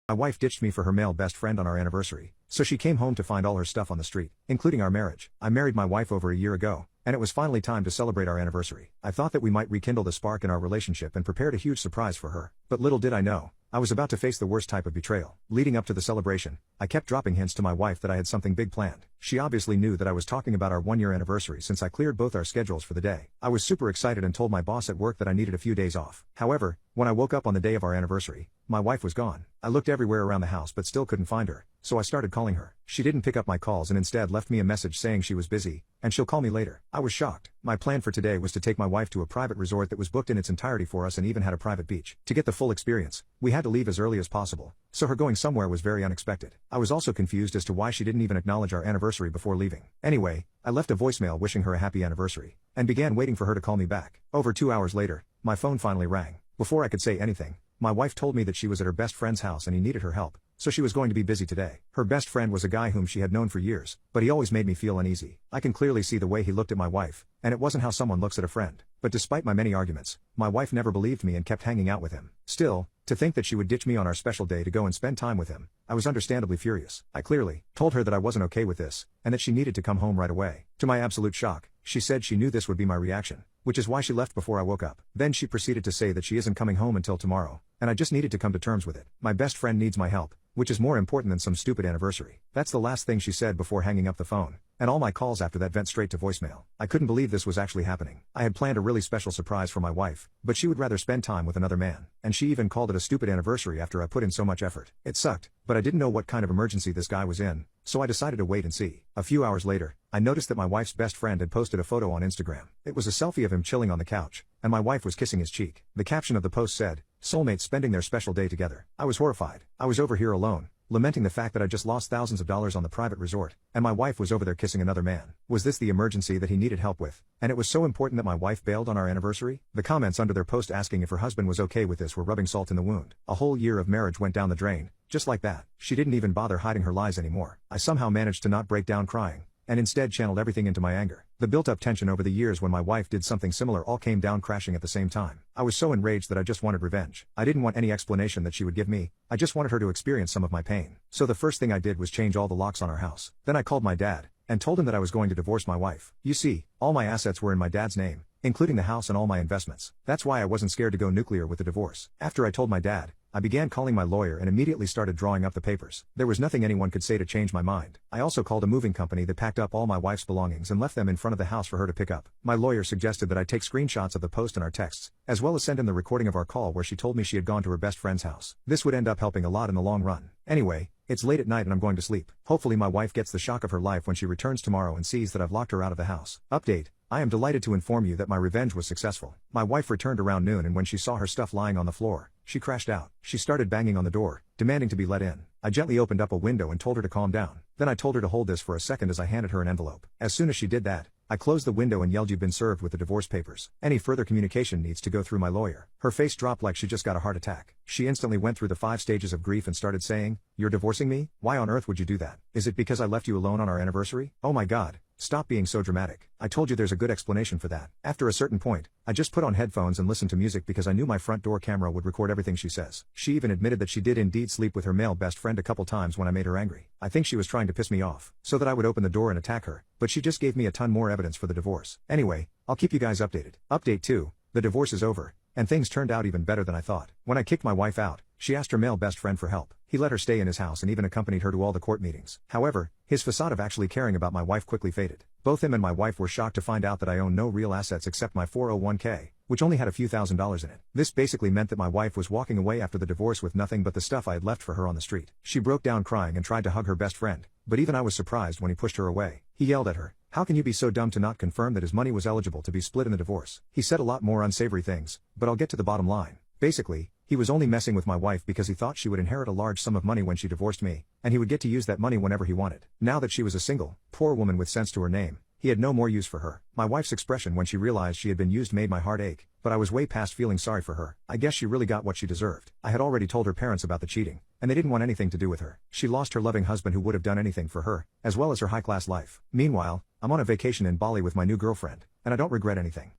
My wife ditched me for her male best friend on our anniversary, so she came home to find all her stuff on the street, including our marriage. I married my wife over a year ago, and it was finally time to celebrate our anniversary. I thought that we might rekindle the spark in our relationship and prepared a huge surprise for her. But little did I know, I was about to face the worst type of betrayal. Leading up to the celebration, I kept dropping hints to my wife that I had something big planned. She obviously knew that I was talking about our one-year anniversary since I cleared both our schedules for the day. I was super excited and told my boss at work that I needed a few days off. However, when I woke up on the day of our anniversary, my wife was gone. I looked everywhere around the house but still couldn't find her, so I started calling her. She didn't pick up my calls and instead left me a message saying she was busy, and she'll call me later. I was shocked. My plan for today was to take my wife to a private resort that was booked in its entirety for us and even had a private beach. To get the full experience, we had to leave as early as possible, so her going somewhere was very unexpected. I was also confused as to why she didn't even acknowledge our anniversary before leaving. Anyway, I left a voicemail wishing her a happy anniversary, and began waiting for her to call me back. Over 2 hours later, my phone finally rang. Before I could say anything, my wife told me that she was at her best friend's house and he needed her help, so she was going to be busy today. Her best friend was a guy whom she had known for years, but he always made me feel uneasy. I can clearly see the way he looked at my wife, and it wasn't how someone looks at a friend. But despite my many arguments, my wife never believed me and kept hanging out with him. Still, to think that she would ditch me on our special day to go and spend time with him, I was understandably furious. I clearly told her that I wasn't okay with this, and that she needed to come home right away. To my absolute shock, she said she knew this would be my reaction, which is why she left before I woke up. Then she proceeded to say that she isn't coming home until tomorrow, and I just needed to come to terms with it. My best friend needs my help, which is more important than some stupid anniversary. That's the last thing she said before hanging up the phone, and all my calls after that went straight to voicemail. I couldn't believe this was actually happening. I had planned a really special surprise for my wife, but she would rather spend time with another man, and she even called it a stupid anniversary after I put in so much effort. It sucked, but I didn't know what kind of emergency this guy was in, so I decided to wait and see. A few hours later, I noticed that my wife's best friend had posted a photo on Instagram. It was a selfie of him chilling on the couch, and my wife was kissing his cheek. The caption of the post said, "Soulmates spending their special day together." I was horrified. I was over here alone, lamenting the fact that I just lost thousands of dollars on the private resort, and my wife was over there kissing another man. Was this the emergency that he needed help with? And it was so important that my wife bailed on our anniversary? The comments under their post asking if her husband was okay with this were rubbing salt in the wound. A whole year of marriage went down the drain, just like that. She didn't even bother hiding her lies anymore. I somehow managed to not break down crying, and instead channeled everything into my anger. The built-up tension over the years when my wife did something similar all came down crashing at the same time. I was so enraged that I just wanted revenge. I didn't want any explanation that she would give me, I just wanted her to experience some of my pain. So the first thing I did was change all the locks on our house. Then I called my dad, and told him that I was going to divorce my wife. You see, all my assets were in my dad's name, including the house and all my investments. That's why I wasn't scared to go nuclear with the divorce. After I told my dad, I began calling my lawyer and immediately started drawing up the papers. There was nothing anyone could say to change my mind. I also called a moving company that packed up all my wife's belongings and left them in front of the house for her to pick up. My lawyer suggested that I take screenshots of the post and our texts, as well as send him the recording of our call where she told me she had gone to her best friend's house. This would end up helping a lot in the long run. Anyway, it's late at night and I'm going to sleep. Hopefully my wife gets the shock of her life when she returns tomorrow and sees that I've locked her out of the house. Update: I am delighted to inform you that my revenge was successful. My wife returned around noon, and when she saw her stuff lying on the floor, she crashed out. She started banging on the door, demanding to be let in. I gently opened up a window and told her to calm down. Then I told her to hold this for a second as I handed her an envelope. As soon as she did that, I closed the window and yelled, "You've been served with the divorce papers. Any further communication needs to go through my lawyer." Her face dropped like she just got a heart attack. She instantly went through the 5 stages of grief and started saying, "You're divorcing me? Why on earth would you do that? Is it because I left you alone on our anniversary? Oh my God. Stop being so dramatic. I told you there's a good explanation for that." After a certain point, I just put on headphones and listened to music because I knew my front door camera would record everything she says. She even admitted that she did indeed sleep with her male best friend a couple times when I made her angry. I think she was trying to piss me off, so that I would open the door and attack her, but she just gave me a ton more evidence for the divorce. Anyway, I'll keep you guys updated. Update 2, the divorce is over, and things turned out even better than I thought. When I kicked my wife out, she asked her male best friend for help. He let her stay in his house and even accompanied her to all the court meetings. However, his facade of actually caring about my wife quickly faded. Both him and my wife were shocked to find out that I own no real assets except my 401k, which only had a few $1,000s in it. This basically meant that my wife was walking away after the divorce with nothing but the stuff I had left for her on the street. She broke down crying and tried to hug her best friend, but even I was surprised when he pushed her away. He yelled at her, "How can you be so dumb to not confirm that his money was eligible to be split in the divorce?" He said a lot more unsavory things, but I'll get to the bottom line. Basically, he was only messing with my wife because he thought she would inherit a large sum of money when she divorced me, and he would get to use that money whenever he wanted. Now that she was a single, poor woman with sense to her name, he had no more use for her. My wife's expression when she realized she had been used made my heart ache, but I was way past feeling sorry for her. I guess she really got what she deserved. I had already told her parents about the cheating, and they didn't want anything to do with her. She lost her loving husband who would have done anything for her, as well as her high-class life. Meanwhile, I'm on a vacation in Bali with my new girlfriend, and I don't regret anything.